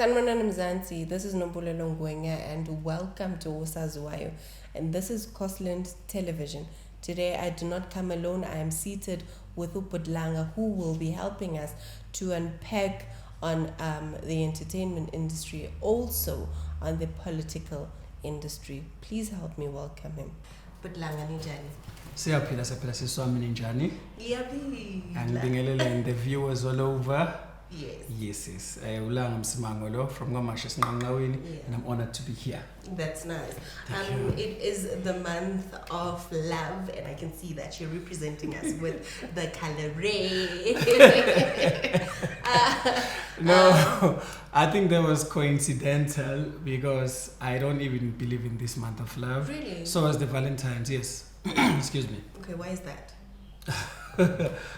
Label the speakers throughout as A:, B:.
A: Sanibonani Mzansi, this is Nombulelo Ngwenya and welcome to Osaziwayo. And this is Khosland television. Today I do not come alone. I am seated with Langa, who will be helping us to unpack on the entertainment industry, also on the political industry. Please help me welcome him. Langa ninjani?
B: Siyaphila siswami ninjani?
A: Iyaphila.
B: And the viewers all over.
A: Yes.
B: Langa Msimango lo from Nombulelo, and I'm honored to be here.
A: That's nice. It is the month of love, and I can see that you're representing us with the color red.
B: No, I think that was coincidental because I don't even believe in this month of love.
A: Really?
B: So as the Valentine's, yes. Excuse me.
A: Okay, why is that?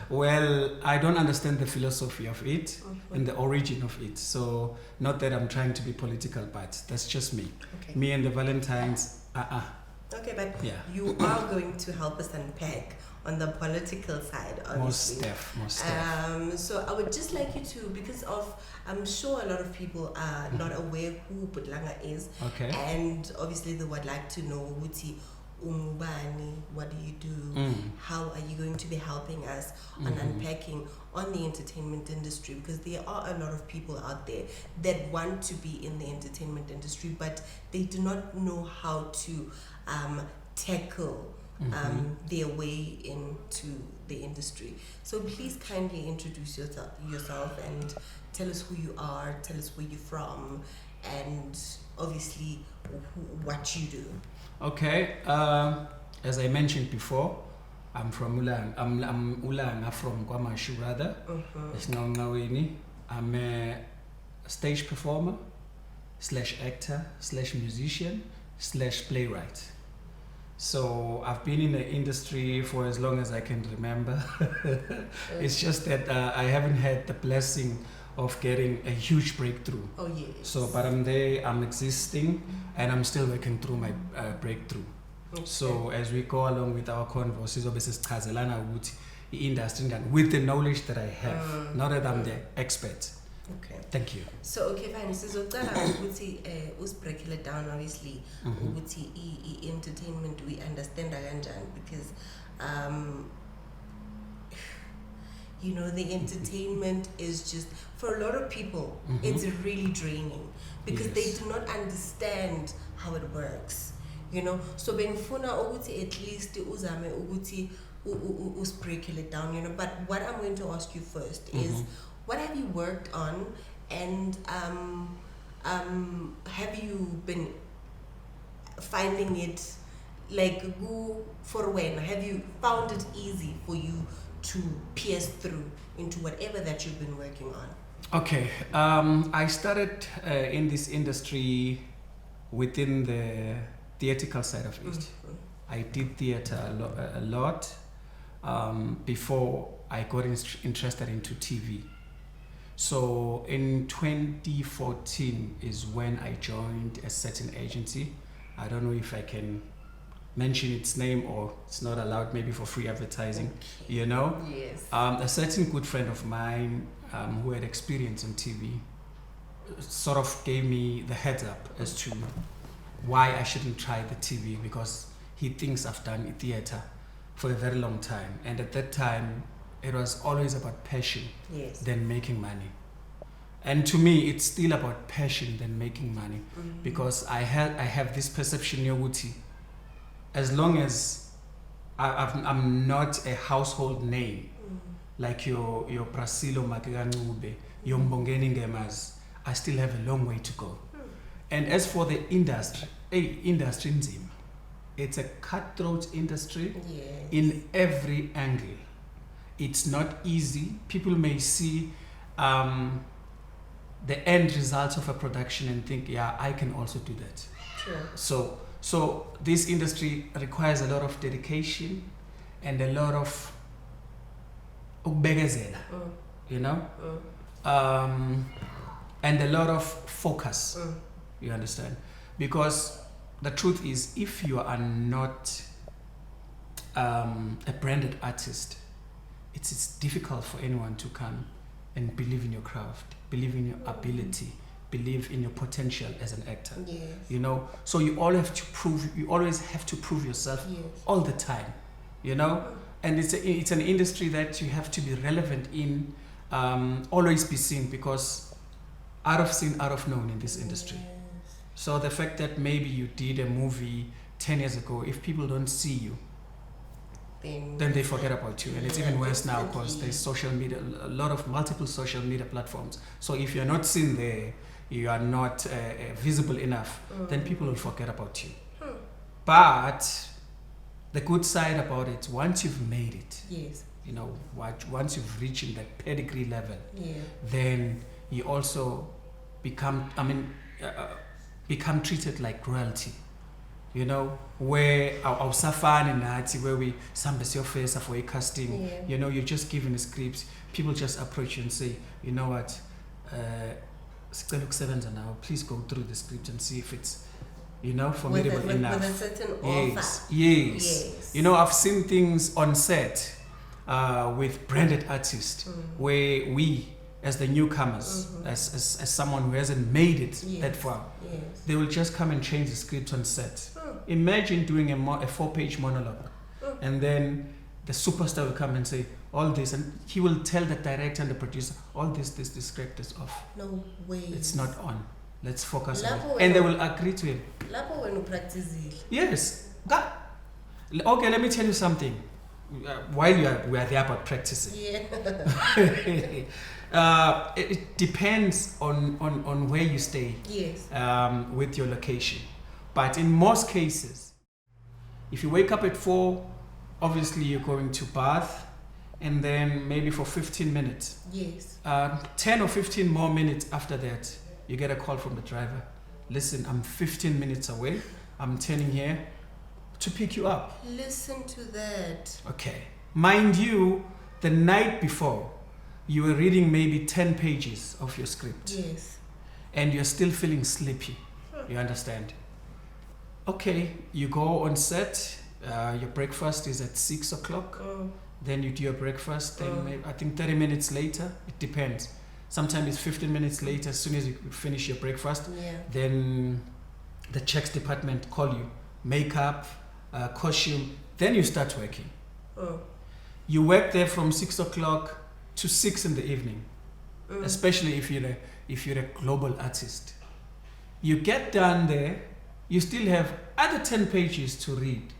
B: Well, I don't understand the philosophy of it and the origin of it. So, not that I'm trying to be political, but that's just me.
A: Okay.
B: Me and the Valentines,
A: Okay, but
B: yeah.
A: You are going to help us unpack on the political side, obviously.
B: Most def.
A: So I would just like you to, because I'm sure a lot of people are not aware who Langa is.
B: Okay.
A: And obviously they would like to know Wuti Umubani, what do you do? How are you going to be helping us on unpacking on the entertainment industry? Because there are a lot of people out there that want to be in the entertainment industry, but they do not know how to tackle their way into the industry. So please kindly introduce yourself and tell us who you are, tell us where you're from, and obviously what you do.
B: Okay, as I mentioned before, I'm from Ulanga. I'm Ulanga from Kwamashu, rather. I'm a stage performer, /actor, /musician, /playwright. So I've been in the industry for as long as I can remember. It's just that I haven't had the blessing of getting a huge breakthrough.
A: Oh yes.
B: So, but I'm there, I'm existing, and I'm still working through my breakthrough.
A: Okay.
B: So, as we go along with our converses, industry with the knowledge that I have, not that I'm the expert.
A: Okay.
B: Thank you.
A: So okay, fine. So break it down. Obviously, entertainment we understand because the entertainment is just, for a lot of people, it's really draining because they do not understand how it works. So benfuna ukuthi at least uzame ukuthi break it down. But what I'm going to ask you first is, what have you worked on, and have you been finding it like go for when? Have you found it easy for you to pierce through into whatever that you've been working on?
B: Okay, I started in this industry within the theatrical side of it. I did theater a lot before I got interested into TV. So in 2014 is when I joined a certain agency. I don't know if I can mention its name or it's not allowed, maybe for free advertising.
A: Okay. Yes.
B: A certain good friend of mine who had experience in TV sort of gave me the heads up as to why I shouldn't try the TV, because he thinks I've done theater for a very long time, and at that time it was always about passion than making money. And to me, it's still about passion than making money, because I have this perception, Yoguti, as long as I'm not a household name, like your Prasilo Makiganube, your Mbongeni Ngemas, I still have a long way to go. And as for the industry, it's a cutthroat industry in every angle. It's not easy. People may see the end results of a production and think, yeah, I can also do that.
A: Sure.
B: So this industry requires a lot of dedication and a lot of ubegezela, and a lot of focus. You understand? Because the truth is, if you are not a branded artist, it's difficult for anyone to come and believe in your craft, believe in your ability, believe in your potential as an actor.
A: Yes.
B: You know, so you always have to prove yourself
A: Yes.
B: all the time, you know. And it's an industry that you have to be relevant in, always be seen, because out of seen, out of known in this industry.
A: Yes.
B: So the fact that maybe you did a movie 10 years ago, if people don't see you, then they forget about you. And it's even worse now, because there's social media, a lot of multiple social media platforms. So if you're not seen there, you are not visible enough, then people will forget about you. But the good side about it, once you've made it,
A: Yes.
B: you know, once you've reached that pedigree level,
A: Yeah.
B: then you also become treated like royalty. You know, where our safari nati, where we sambas your face for a casting,
A: Yeah.
B: you know, you're just given a script, people just approach you and say, you know what, now, please go through the script and see if it's, you know, formidable enough.
A: With a certain
B: Yes,
A: offer.
B: yes.
A: Yes.
B: You know, I've seen things on set with branded artists where we, as the newcomers, as someone who hasn't made it that far,
A: Yes.
B: they will just come and change the script on set. Imagine doing a 4-page monologue, and then the superstar will come and say all this, and he will tell the director and the producer, all this script is off.
A: No way.
B: It's not on. Let's focus on
A: Lapho
B: it. And they will agree to it.
A: Lapho when you practice it.
B: Yes. Okay, let me tell you something. While we are there about practicing.
A: Yeah.
B: It depends on where you stay.
A: Yes.
B: With your location. But in most cases, if you wake up at 4, obviously you're going to bath, and then maybe for 15 minutes.
A: Yes.
B: 10 or 15 more minutes after that, you get a call from the driver. Listen, I'm 15 minutes away. I'm turning here to pick you up.
A: Listen to that.
B: Okay. Mind you, the night before, you were reading maybe 10 pages of your script.
A: Yes.
B: And you're still feeling sleepy. You understand? Okay, you go on set. Your breakfast is at 6 o'clock. Then you do your breakfast. Then maybe, I think 30 minutes later, it depends. Sometimes it's 15 minutes later, as soon as you finish your breakfast.
A: Yeah.
B: Then the checks department call you. Makeup, costume. Then you start working. You work there from 6 o'clock to 6 in the evening. Especially if you're a global artist. You get done there, you still have other 10 pages to read.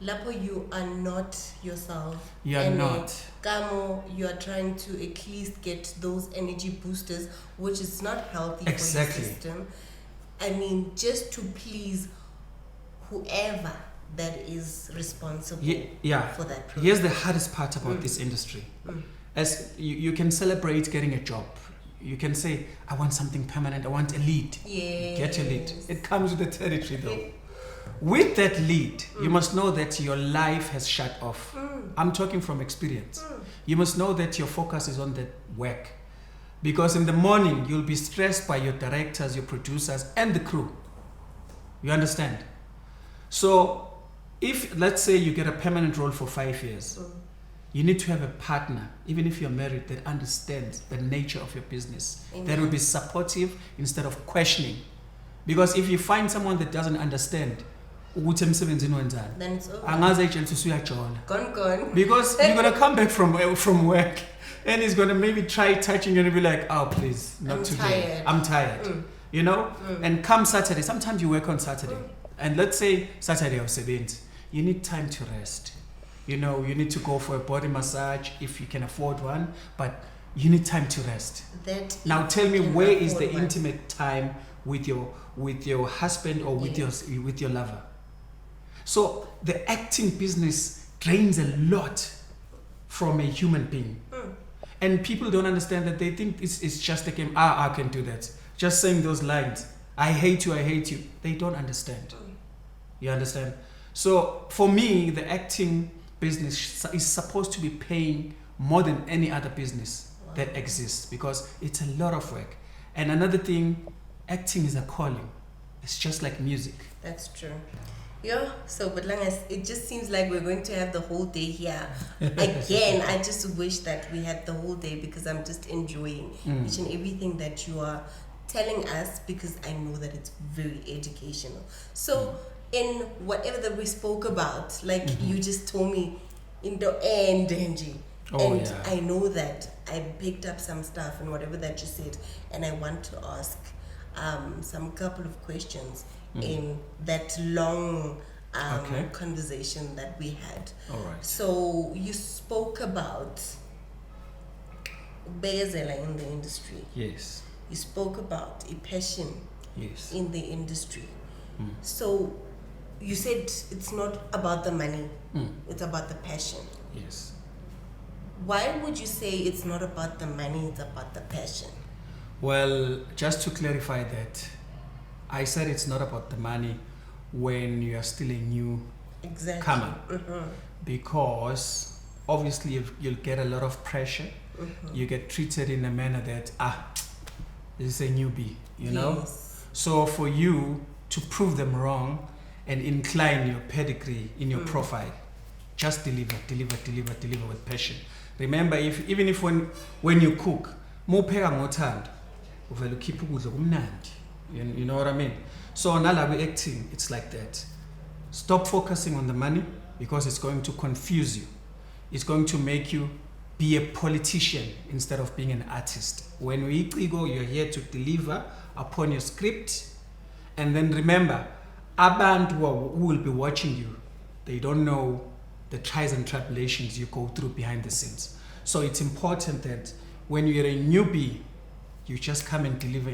A: Lapo, you are not yourself.
B: You are not.
A: Kamo, you are trying to at least get those energy boosters, which is not healthy for your system. I mean, just to please whoever that is responsible for that project.
B: Here's the hardest part about this industry. As you can celebrate getting a job. You can say, I want something permanent, I want a lead.
A: Yes.
B: Get a lead. It comes with the territory though. With that lead, you must know that your life has shut off. I'm talking from experience. You must know that your focus is on the work. Because in the morning, you'll be stressed by your directors, your producers, and the crew. You understand? So, if, let's say, you get a permanent role for 5 years, you need to have a partner, even if you're married, that understands the nature of your business.
A: Amen.
B: That will be supportive instead of questioning. Because if you find someone that doesn't understand, then it's over.
A: Gone.
B: Because you're going to come back from work, and he's going to maybe try touching you and be like, oh, please, not today. I'm tired. You know? And come Saturday, sometimes you work on Saturday. And let's say Saturday or 7th, you need time to rest. You know, you need to go for a body massage if you can afford one, but you need time to rest. Now tell me, where is the intimate time with your husband or with your lover? So the acting business drains a lot from a human being. And people don't understand that. They think it's just a game. I can do that. Just saying those lines. I hate you. They don't understand. You understand? So for me, the acting business is supposed to be paying more than any other business that exists, because it's a lot of work. And another thing, acting is a calling. It's just like music.
A: That's true. Yeah, so but Langa, it just seems like we're going to have the whole day here. Again, I just wish that we had the whole day, because I'm just enjoying each and everything that you are telling us because I know that it's very educational. So in whatever that we spoke about, like you just told me in the end, Angie, and I know that I picked up some stuff and whatever that you said, and I want to ask some couple of questions in that long conversation that we had.
B: All right.
A: So you spoke about Bezela in the industry.
B: Yes.
A: You spoke about a passion in the industry. So you said it's not about the money, it's about the passion.
B: Yes.
A: Why would you say it's not about the money, it's about the passion?
B: Well, just to clarify that, I said it's not about the money when you are still a new comer. Because obviously you'll get a lot of pressure. You get treated in a manner that, this is a newbie, you know? So for you to prove them wrong and incline your pedigree in your profile, just deliver with passion. Remember, even if when you cook, mawupheka ngothando, uvela ukhipha ukudla kumnandi. You know what I mean? So nala we acting, it's like that. Stop focusing on the money because it's going to confuse you. It's going to make you be a politician instead of being an artist. When we go, you're here to deliver upon your script. And then remember, abantu who will be watching you, they don't know the trials and tribulations you go through behind the scenes. So it's important that when you're a newbie, you just come and deliver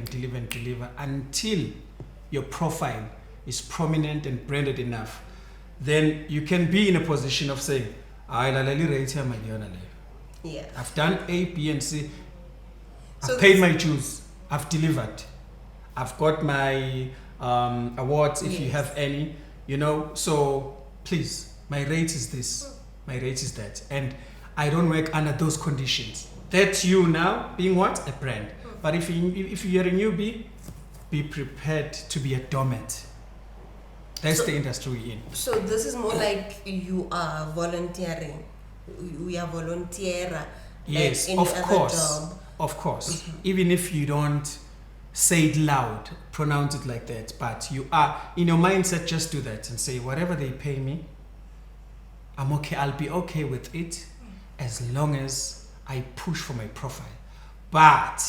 B: until your profile is prominent and branded enough. Then you can be in a position of saying,
A: yeah,
B: I've done A, B, and C. I've paid my dues. I've delivered. I've got my awards, if you have any, you know. So please, my rate is this, my rate is that. And I don't work under those conditions. That's you now being what? A brand. But if you're a newbie, be prepared to be a doormat. That's the industry we're in.
A: So this is more like you are volunteering. We are volunteer.
B: Yes,
A: like
B: of course.
A: Job.
B: Of course. Even if you don't say it loud, pronounce it like that, but you are in your mindset, just do that and say, whatever they pay me, I'm okay. I'll be okay with it as long as I push for my profile. But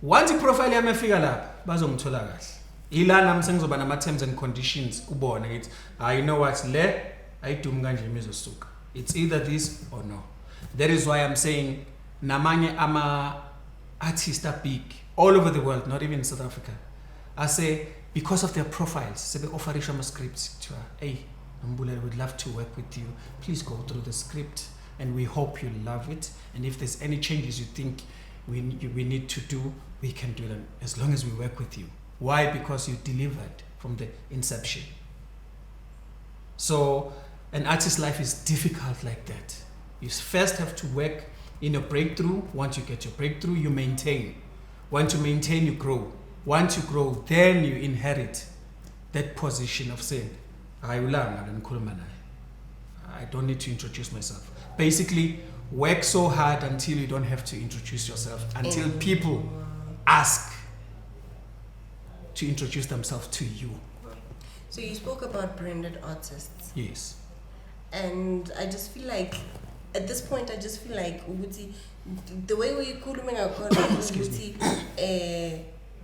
B: once the profile yami efika lapha bazongithola kahle. Ilana msengizoba nama terms and conditions kubona ngithi you know what, le ayidumi kanje imizosuka. It's either this or no. That is why I'm saying namanye ama artists are big all over the world, not even in South Africa. I say because of their profiles, sebe offerisha ama scripts to hey, Nombulelo, would love to work with you. Please go through the script and we hope you love it. And if there's any changes you think we need to do, we can do them as long as we work with you. Why? Because you delivered from the inception. So an artist's life is difficult like that. You first have to work in a breakthrough. Once you get your breakthrough, you maintain. Once you maintain, you grow. Once you grow, then you inherit that position of saying, I don't need to introduce myself. Basically, work so hard until you don't have to introduce yourself, until people ask to introduce themselves to you.
A: So you spoke about branded artists.
B: Yes.
A: And I just feel like, at this point, I just feel like the way we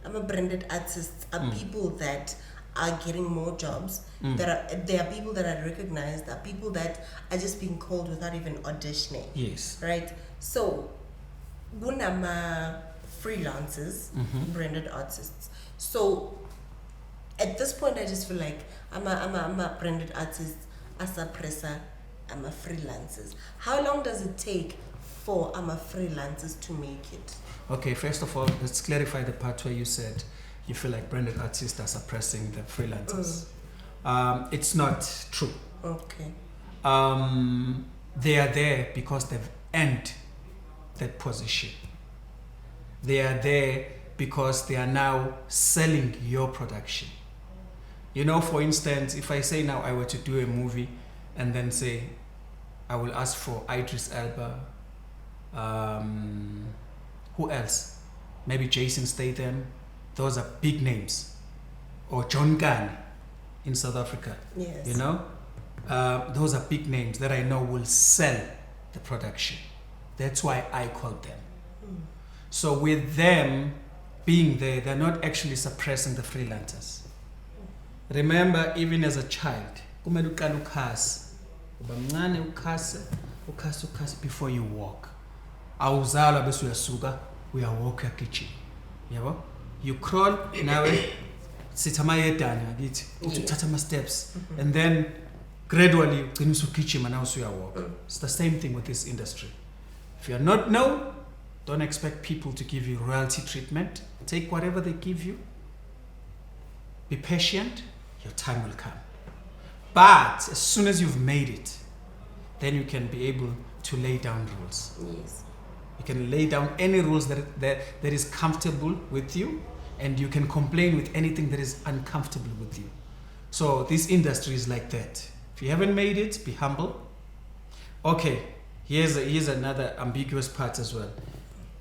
A: I'm a branded artist are people that are getting more jobs. There are people that are recognized. There are people that are just being called without even auditioning.
B: Yes.
A: Right? So, gunama freelancers, branded artists. So, at this point, I just feel like I'm a branded artist, as a presser, I'm a freelancers. How long does it take for I'm a freelancers to make it?
B: Okay, first of all, let's clarify the part where you said you feel like branded artists are suppressing the freelancers. It's not true.
A: Okay.
B: They are there because they've earned that position. They are there because they are now selling your production. You know, for instance, if I say now I were to do a movie and then say I will ask for Idris Elba, who else? Maybe Jason Statham, those are big names. Or John Kani in South Africa.
A: Yes.
B: You know? Those are big names that I know will sell the production. That's why I called them. So with them being there, they're not actually suppressing the freelancers. Remember, even as a child, kumele uqale ukhase. Uba mncane ukhase before you walk. Awuzalwa bese uyasuka uyawalk uyagijima. Yabo? You crawl nawe sitha amayedana ngakithi uthatha ama steps and then gradually ugcina usugijima nawe usuyawalk. It's the same thing with this industry. If you are not known, don't expect people to give you royalty treatment. Take whatever they give you. Be patient, your time will come. But as soon as you've made it, then you can be able to lay down rules.
A: Yes.
B: You can lay down any rules that is comfortable with you, and you can complain with anything that is uncomfortable with you. So this industry is like that. If you haven't made it, be humble. Okay, here's another ambiguous part as well.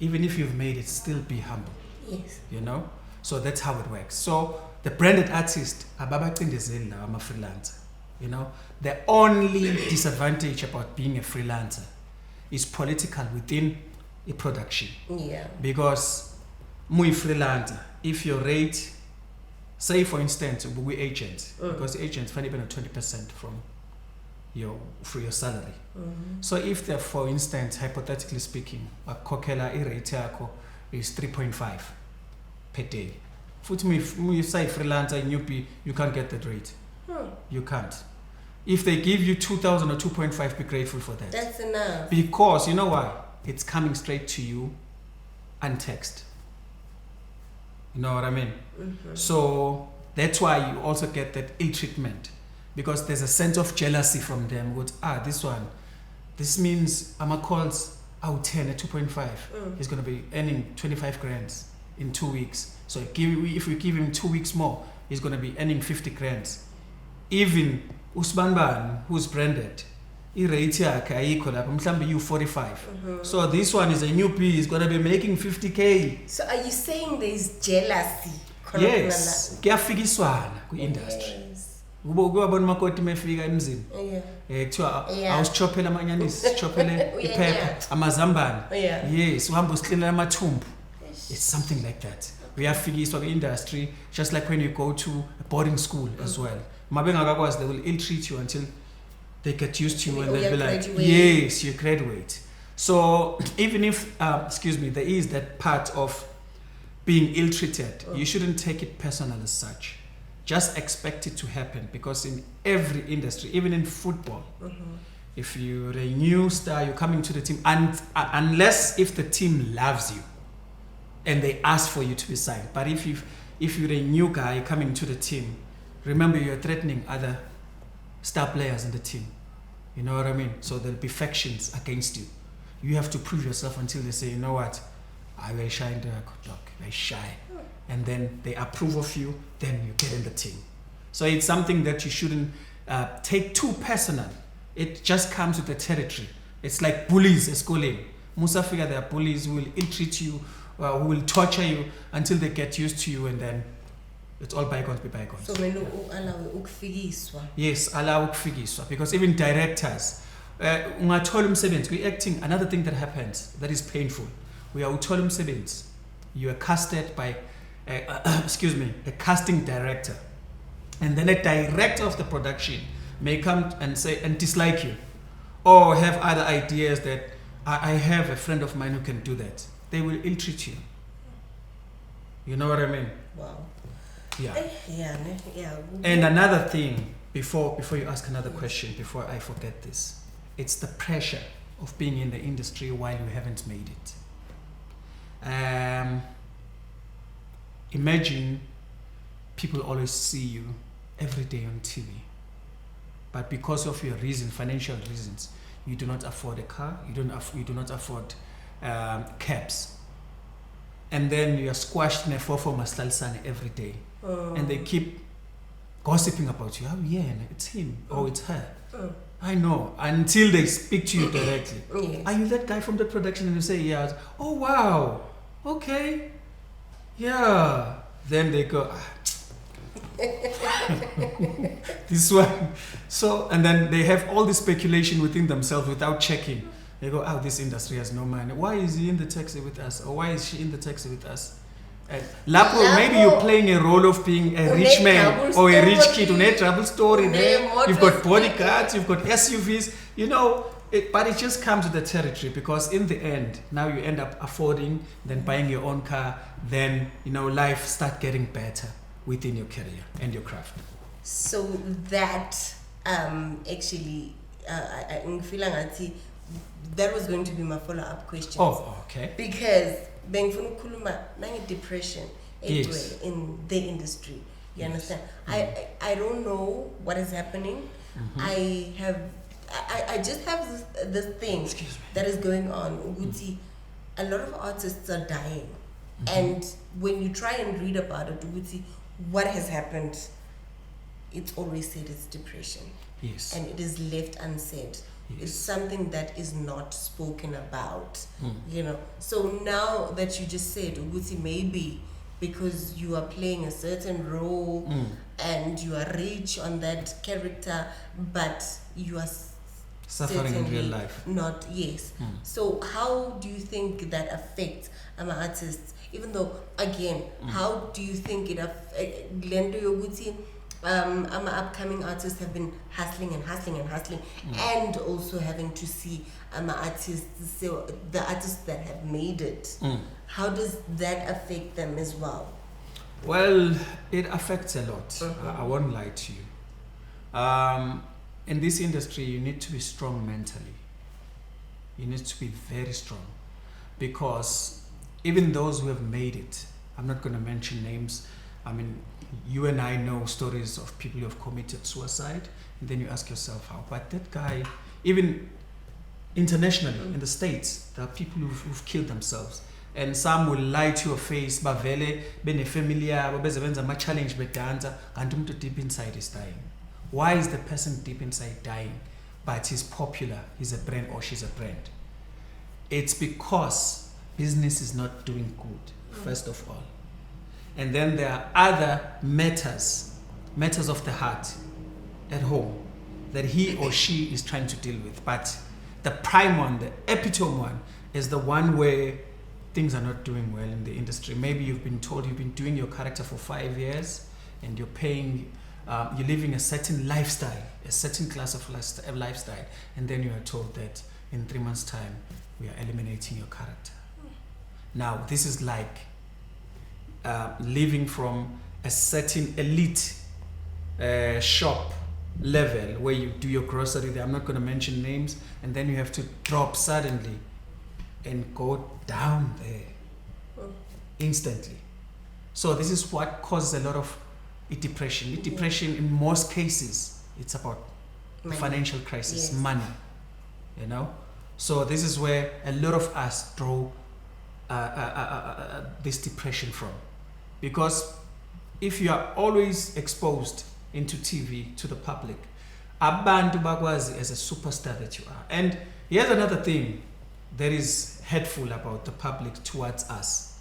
B: Even if you've made it, still be humble.
A: Yes.
B: You know? So that's how it works. So the branded artist, I'm a freelancer. You know? The only disadvantage about being a freelancer is political within a production.
A: Yeah.
B: Because muy freelancer, if your rate, say for instance, we agents, because agents find even 20% from your salary. So if they're, for instance, hypothetically speaking, a kokela rate is 3.5 per day. If you say freelancer in UP, you can't get that rate. You can't. If they give you 2,000 or 2.5, be grateful for that.
A: That's enough.
B: Because you know why? It's coming straight to you untaxed. You know what I mean? So that's why you also get that ill treatment, because there's a sense of jealousy from them. This means Ama calls out 10 at 2.5. He's going to be earning 25 grand in 2 weeks. So if we give him 2 weeks more, he's going to be earning 50 grand. Even Usbanban, who's branded, i-rate yakhe ayikho lapha mhlambe you 45. So this one is a newbie, he's going to be making 50k.
A: So are you saying there's jealousy?
B: Yes, kuyafikiswana kwi-industry. Ukubona makoti mefika emzini. Kuthiwa awusichophela amanyanisi, sichophele iphepha, amazambane. Yes, uhamba usiklinela amathumbu. It's something like that. Uyafikiswa kwi-industry, just like when you go to a boarding school as well. Mabengakakwazi, they will ill-treat you until they get used to you and they'll be like, yes, you graduate. So even if, there is that part of being ill-treated, you shouldn't take it personal as such. Just expect it to happen, because in every industry, even in football, if you're a new star, you're coming to the team, and unless if the team loves you and they ask for you to be signed. But if you're a new guy coming to the team, remember you're threatening other star players in the team. You know what I mean? So there'll be factions against you. You have to prove yourself until they say, you know what, I will shine the dog, I shy. And then they approve of you, then you get in the team. So it's something that you shouldn't take too personal. It just comes with the territory. It's like bullies at schooling. Musa figure there are bullies who will ill-treat you, who will torture you until they get used to you, and then it's all bygones be bygones.
A: So when allow ukufikiswa.
B: Yes, allow ukufikiswa, because even directors, ungathola umsebenzi, we acting, another thing that happens that is painful. We are uthola umsebenzi. You are casted by a casting director, and then a director of the production may come and say and dislike you, or have other ideas that I have a friend of mine who can do that. They will ill-treat you. You know what I mean?
A: Wow.
B: Yeah.
A: Yeah.
B: And another thing, before you ask another question, before I forget this, it's the pressure of being in the industry while you haven't made it. Imagine people always see you every day on TV, but because of your financial reasons, you do not afford a car, you do not afford cabs, and then you are squashed in a 4-4 mastalsane every day, and they keep gossiping about you. Oh yeah, it's him, oh it's her. I know, until they speak to you directly.
A: Yes.
B: Are you that guy from the production? And you say, yeah. Oh wow, okay. Yeah, then they go, this one. So, and then they have all this speculation within themselves without checking. They go, this industry has no money. Why is he in the taxi with us? Or why is she in the taxi with us? Lapo, maybe you're playing a role of being a rich man or a rich kid. On a travel story there. You've got bodyguards, you've got SUVs, but it just comes with the territory, because in the end, now you end up affording, then buying your own car, then, life start getting better within your career and your craft.
A: So that actually, I feel like that was going to be my follow-up question.
B: Oh, okay.
A: Because depression
B: Yes.
A: in the industry. You understand? I don't know what is happening. I just have this thing that is going on. A lot of artists are dying. And when you try and read about it, what has happened, it's always said it's depression.
B: Yes.
A: And it is left unsaid.
B: Yes.
A: It's something that is not spoken about. So now that you just said, maybe because you are playing a certain role and you are rich on that character, but you are
B: suffering in real life.
A: Not, yes. So how do you think that affects artists? Even though, again, how do you think it affects upcoming artists have been hustling and also having to see artists, so the artists that have made it. How does that affect them as well?
B: Well, it affects a lot. I won't lie to you. In this industry, you need to be strong mentally. You need to be very strong, because even those who have made it, I'm not going to mention names. I mean, you and I know stories of people who have committed suicide, and then you ask yourself how. But that guy, even internationally, in the States, there are people who've killed themselves. And some will lie to your face, bavele, bene familia, bezebenza ma challenge bedanza, and umuntu deep inside is dying. Why is the person deep inside dying, but he's popular, he's a brand or she's a brand? It's because business is not doing good, first of all. And then there are other matters of the heart at home that he or she is trying to deal with. But the prime one, the epitome one, is the one where things are not doing well in the industry. Maybe you've been told you've been doing your character for 5 years and you're paying, you're living a certain lifestyle, a certain class of lifestyle, and then you are told that in 3 months' time, we are eliminating your character. Now, this is like living from a certain elite shop level where you do your grocery there. I'm not going to mention names, and then you have to drop suddenly and go down there instantly. So this is what causes a lot of depression. Depression in most cases, it's about financial crisis, money, So this is where a lot of us draw this depression from. Because if you are always exposed into TV to the public, abantu bakwazi as a superstar that you are. And here's another thing that is hurtful about the public towards us.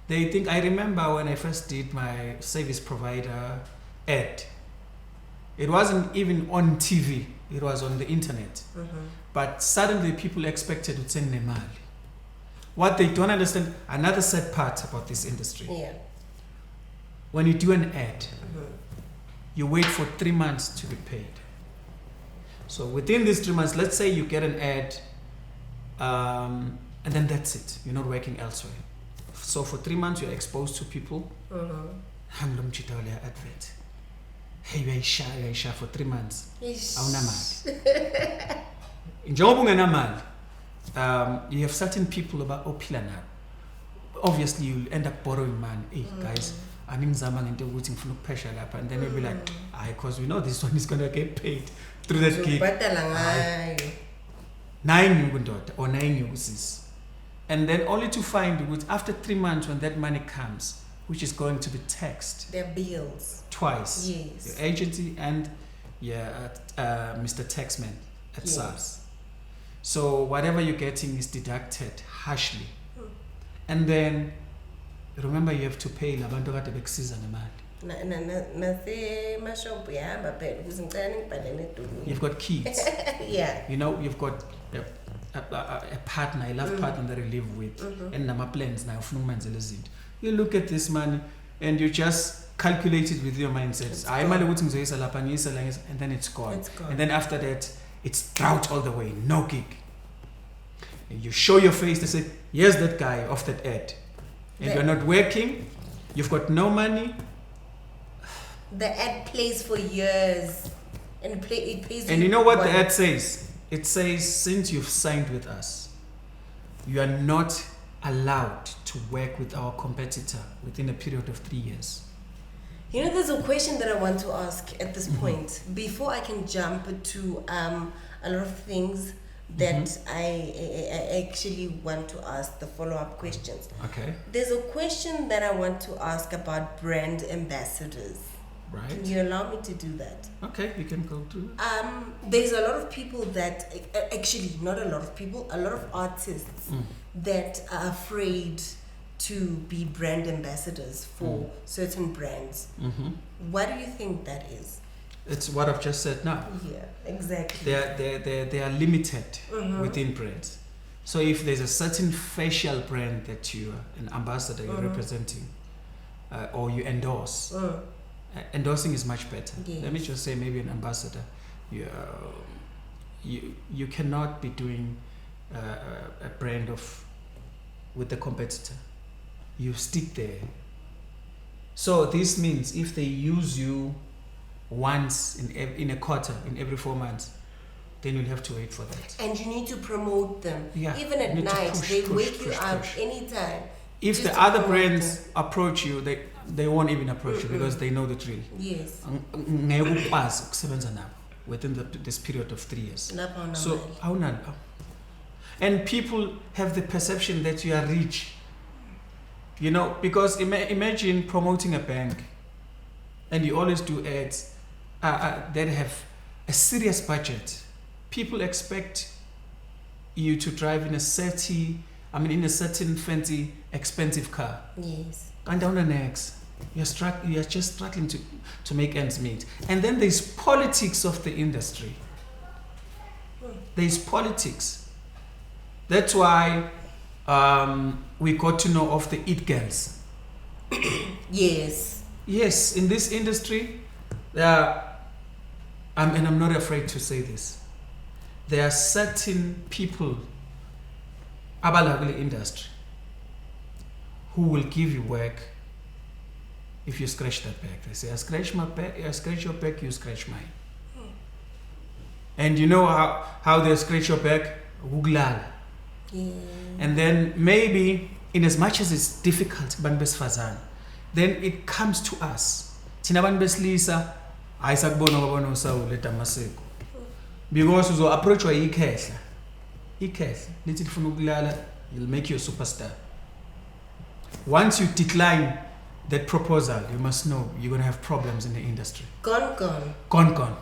B: They think, I remember when I first did my service provider ad, it wasn't even on TV, it was on the internet. But suddenly people expected to send nemali. What they don't understand, another sad part about this industry. When you do an ad, you wait for 3 months to be paid. So within these 3 months, let's say you get an ad, and then that's it. You're not working elsewhere. So for 3 months, you're exposed to people. Advert. Hey, you are shy for 3 months. You have certain people about opilana. Obviously, you'll end up borrowing money. Hey, guys, I'm in Zaman and waiting for no pressure, and then you'll be like, because we know this one is gonna get paid through that gig. 9 or 9 uses. And then only to find after 3 months when that money comes, which is going to be taxed.
A: Their bills.
B: Twice.
A: Yes.
B: Your agency and Mr. Taxman at SARS. So whatever you're getting is deducted harshly. And then remember you have to pay labantu kade bekusiza ngemali. You've got kids.
A: Yeah.
B: You know, you've got a partner, a love partner that you live with, and nama plans now. You look at this money and you just calculate it with your mindset. And then it's gone. And then after that, it's drought all the way, no gig. And you show your face to say, here's that guy off that ad. And you're not working, you've got no money.
A: The ad plays for years. And it pays.
B: And you know what the ad says? It says, since you've signed with us, you are not allowed to work with our competitor within a period of 3 years.
A: You know, there's a question that I want to ask at this point before I can jump to a lot of things that I actually want to ask the follow-up questions.
B: Okay.
A: There's a question that I want to ask about brand ambassadors.
B: Right.
A: Can you allow me to do that?
B: Okay, you can go to it.
A: There's a lot of people that, actually not a lot of people, a lot of artists that are afraid to be brand ambassadors for certain brands. What do you think that is?
B: It's what I've just said now.
A: Yeah, exactly.
B: They are limited within brands. So if there's a certain facial brand that you are an ambassador, you're representing, or you endorse, endorsing is much better.
A: Yes.
B: Let me just say, maybe an ambassador, you cannot be doing a brand with the competitor. You stick there. So this means if they use you once in a quarter, in every 4 months, then you'll have to wait for that.
A: And you need to promote them.
B: Yeah,
A: even at night, they wake you up anytime.
B: If the other brands approach you, they won't even approach you because they know the drill.
A: Yes.
B: Within this period of 3 years.
A: So,
B: and people have the perception that you are rich. You know, because imagine promoting a bank and you always do ads that have a serious budget. People expect you to drive in a certain fancy, expensive car.
A: Yes.
B: And down the next, you're just struggling to make ends meet. And then there's politics of the industry. There's politics. That's why we got to know of the it girls.
A: Yes.
B: Yes, in this industry, and I'm not afraid to say this, there are certain people in the industry who will give you work if you scratch that back. They say, I scratch my back, I scratch your back, you scratch mine. And you know how they scratch your back? Google.
A: Yeah.
B: And then maybe, in as much as it's difficult, then it comes to us. Because uzo approach wa ikhehla. Lithi lifuna ukulala, it'll make you a superstar. Once you decline that proposal, you must know you're going to have problems in the industry.
A: Gone.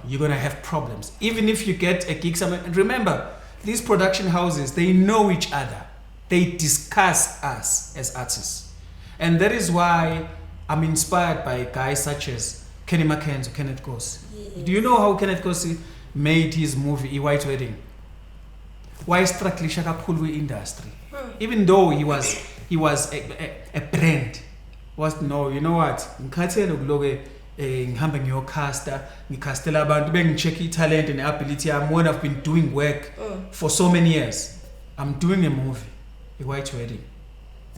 B: You're going to have problems. Even if you get a gig somewhere. And remember, these production houses, they know each other. They discuss us as artists. And that is why I'm inspired by guys such as Kenny McKenzie or Kenneth Kosi. Yes. Do you know how Kenneth Kosi made his movie, White Wedding? Why struggling kakhulu industry? Even though he was a brand. You know what? Ngikhathele ukuloke ngihambe ngiyocasta, ngicastela abantu bengicheck talent and ability yami when I've been doing work for so many years. I'm doing a movie, a White Wedding.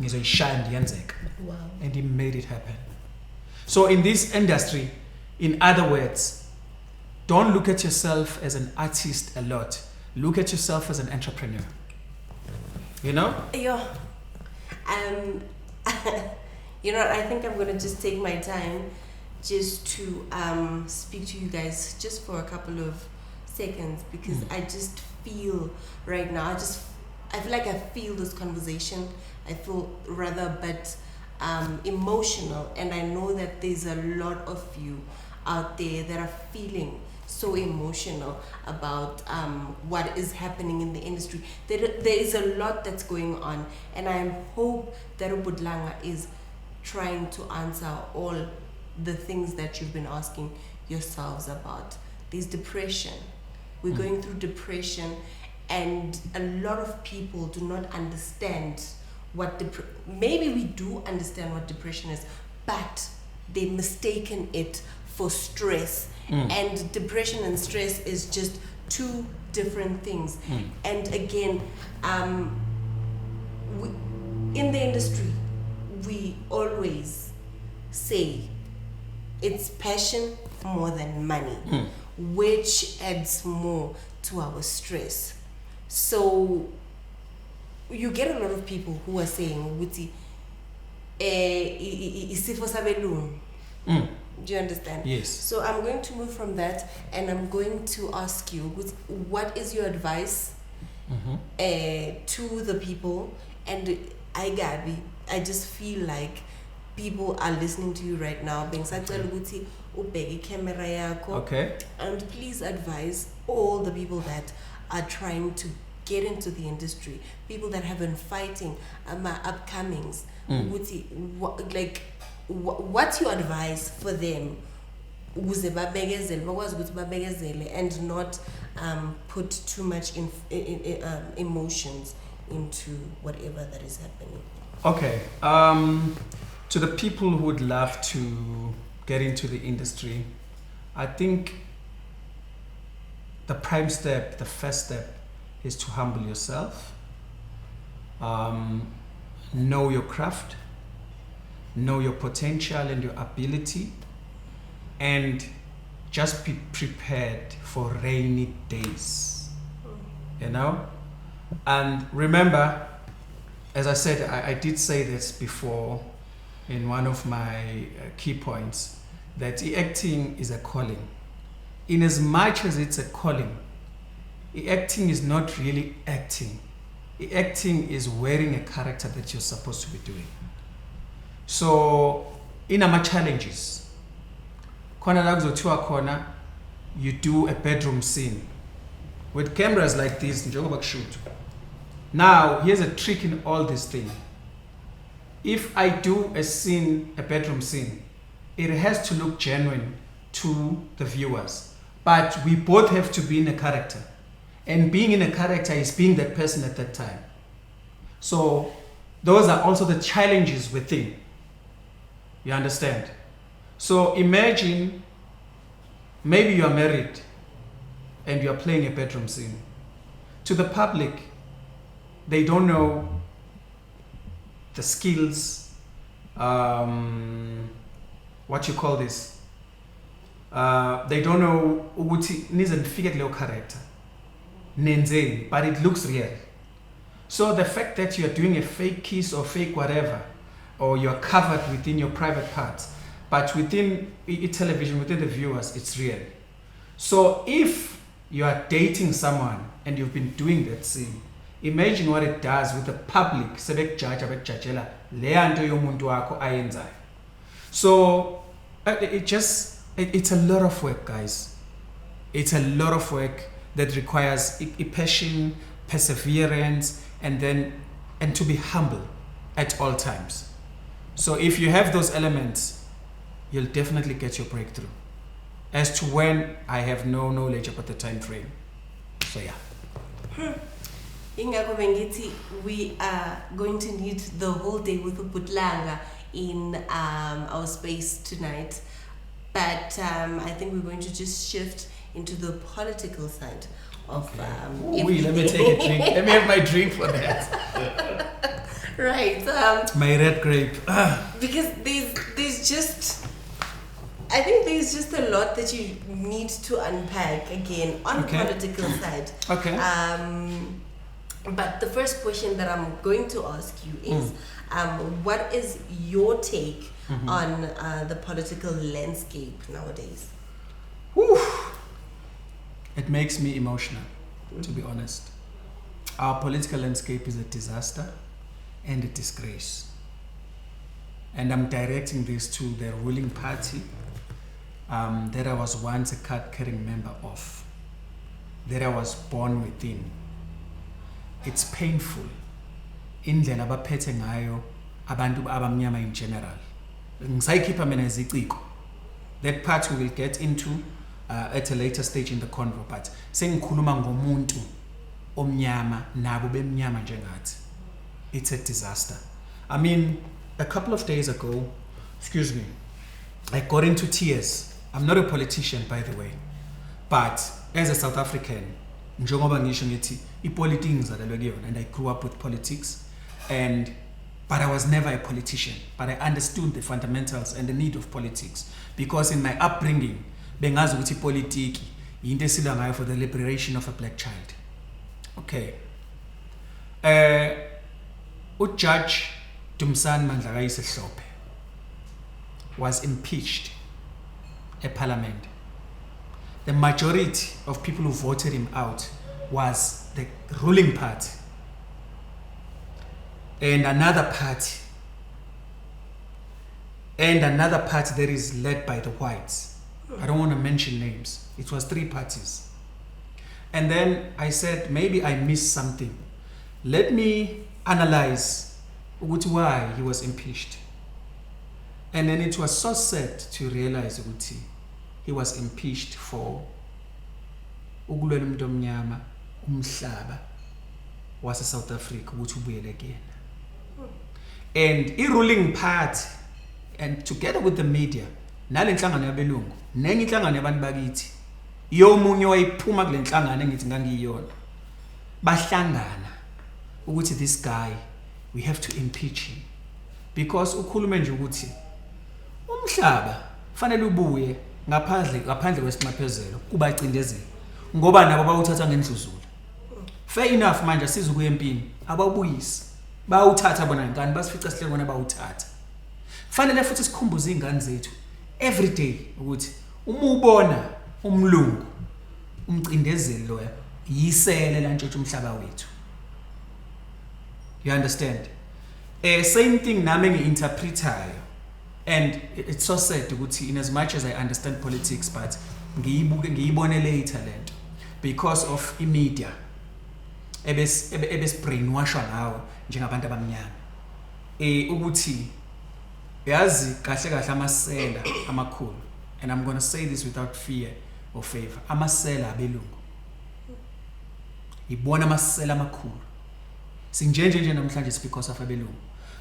B: Ngizoyishaya ndiyenzeka.
A: Wow.
B: And he made it happen. So in this industry, in other words, don't look at yourself as an artist a lot. Look at yourself as an entrepreneur. You know?
A: Yeah. You know, I think I'm going to just take my time just to speak to you guys just for a couple of seconds, because I just feel right now, I feel like I feel this conversation. I feel rather a bit emotional, and I know that there's a lot of you out there that are feeling so emotional about what is happening in the industry. There is a lot that's going on, and I hope that Langa is trying to answer all the things that you've been asking yourselves about. There's depression. We're going through depression, and a lot of people do not understand what maybe we do understand what depression is, but they've mistaken it for stress. And depression and stress is just two different things. And again, in the industry, we always say it's passion more than money, which adds more to our stress. So you get a lot of people who are saying, isifo sabelungu. Do you understand?
B: Yes.
A: So I'm going to move from that, and I'm going to ask you, what is your advice to the people? And I just feel like people are listening to you right now.
B: Okay.
A: And please advise all the people that are trying to get into the industry, people that have been fighting upcomings. What's your advice for them? And not put too much emotions into whatever that is happening.
B: Okay. To the people who would love to get into the industry, I think the prime step, the first step, is to humble yourself, know your craft, know your potential and your ability, and just be prepared for rainy days, you know? And remember, as I said, I did say this before in one of my key points, that acting is a calling. In as much as it's a calling, acting is not really acting. Acting is wearing a character that you're supposed to be doing. So, in our challenges, you do a bedroom scene with cameras like this, shoot. Now, here's a trick in all this thing. If I do a scene, a bedroom scene, it has to look genuine to the viewers. But we both have to be in a character. And being in a character is being that person at that time. So those are also the challenges within. You understand? So imagine maybe you are married and you are playing a bedroom scene. To the public, they don't know the skills, what you call this. They don't know what character. But it looks real. So the fact that you're doing a fake kiss or fake whatever, or you're covered within your private parts, but within television, within the viewers, it's real. So if you are dating someone and you've been doing that scene, imagine what it does with the public. So it's a lot of work, guys. It's a lot of work that requires passion, perseverance, and to be humble at all times. So if you have those elements, you'll definitely get your breakthrough. As to when, I have no knowledge about the time frame. So yeah.
A: We are going to need the whole day with Langa in our space tonight. But I think we're going to just shift into the political side of
B: let me take a drink. Let me have my drink for that.
A: Right.
B: My red grape.
A: Because there's just, I think there's just a lot that you need to unpack again on the political side.
B: Okay.
A: But the first question that I'm going to ask you is, what is your take on the political landscape nowadays?
B: Whew. It makes me emotional, to be honest. Our political landscape is a disaster and a disgrace. And I'm directing this to the ruling party that I was once a card-carrying member of, that I was born within. It's painful. Indlela abaphethe ngayo abantu abamnyama in general. That part we will get into at a later stage in the convo, but sengikhuluma ngomuntu omnyama nabo bemnyama njengathi. It's a disaster. I mean, a couple of days ago, excuse me, I got into tears. I'm not a politician, by the way, but as a South African, njengoba ngisho ngithi ipolitics ngizalelwe kuyona, and I grew up with politics, but I was never a politician, but I understood the fundamentals and the need of politics, because in my upbringing bengazi ukuthi ipolitiki yinto esilwa ngayo for the liberation of a black child. Okay. Judge Dumsan Mandlakayise Hlophe was impeached at Parliament. The majority of people who voted him out was the ruling party and another party that is led by the whites. I don't want to mention names. It was 3 parties. And then I said, maybe I missed something. Let me analyze why he was impeached. And then it was so sad to realize that he was impeached for ukulwela umuntu omnyama umhlaba wase South Africa ukuthi ubuyele again. And the ruling party, and together with the media, nale nhlangano yabelungu nenye inhlangano yabantu bakithi yomunye wayiphuma kule nhlangano engithi ngangiyona bahlangana ukuthi this guy we have to impeach him because ukhulume nje ukuthi umhlaba fanele ubuye ngaphandle kwesinxephezelo kubacindezeli ngoba nabo bawuthatha ngendluzula. Fair enough, manje sizukuya empini abawubuyisi bawuthatha bona ngani basifica sihlele bona bawuthatha. Fanele futhi sikhumbuze izingane zethu every day ukuthi uma ubona umlungu umcindezeli loya yisele la ntshontsha umhlaba wethu. You understand? Same thing nami ngi-interpretayo, and it's so sad ukuthi in as much as I understand politics but ngiyibone later lento because of imedia ebes brainwashwa ngawo njengabantu abamnyama ukuthi yazi kahle kahle amasela amakhulu, and I'm going to say this without fear or favor, amasela abelungu ibona amasela amakhulu sinjenje namhlanje because of abelungu.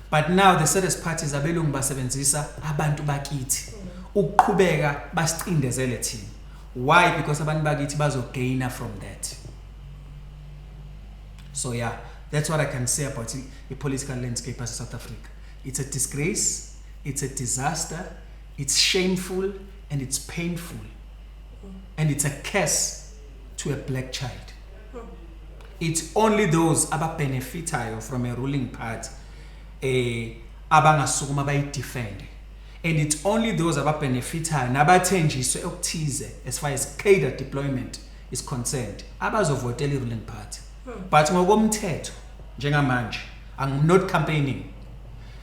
B: But now the saddest part is abelungu basebenzisa abantu bakithi ukuqhubeka basicindezele thina. Why? Because abantu bakithi bazogaina from that. So yeah, that's what I can say about the political landscape of South Africa. It's a disgrace, it's a disaster, it's shameful, and it's painful. And it's a curse to a black child. It's only those benefitayo from a ruling party abangasukuma bayidefend. And it's only those benefitayo nabathenjiswe okuthize as far as cadre deployment is concerned abazovotela i-ruling party. But ngokomthetho njengamanje, I'm not campaigning,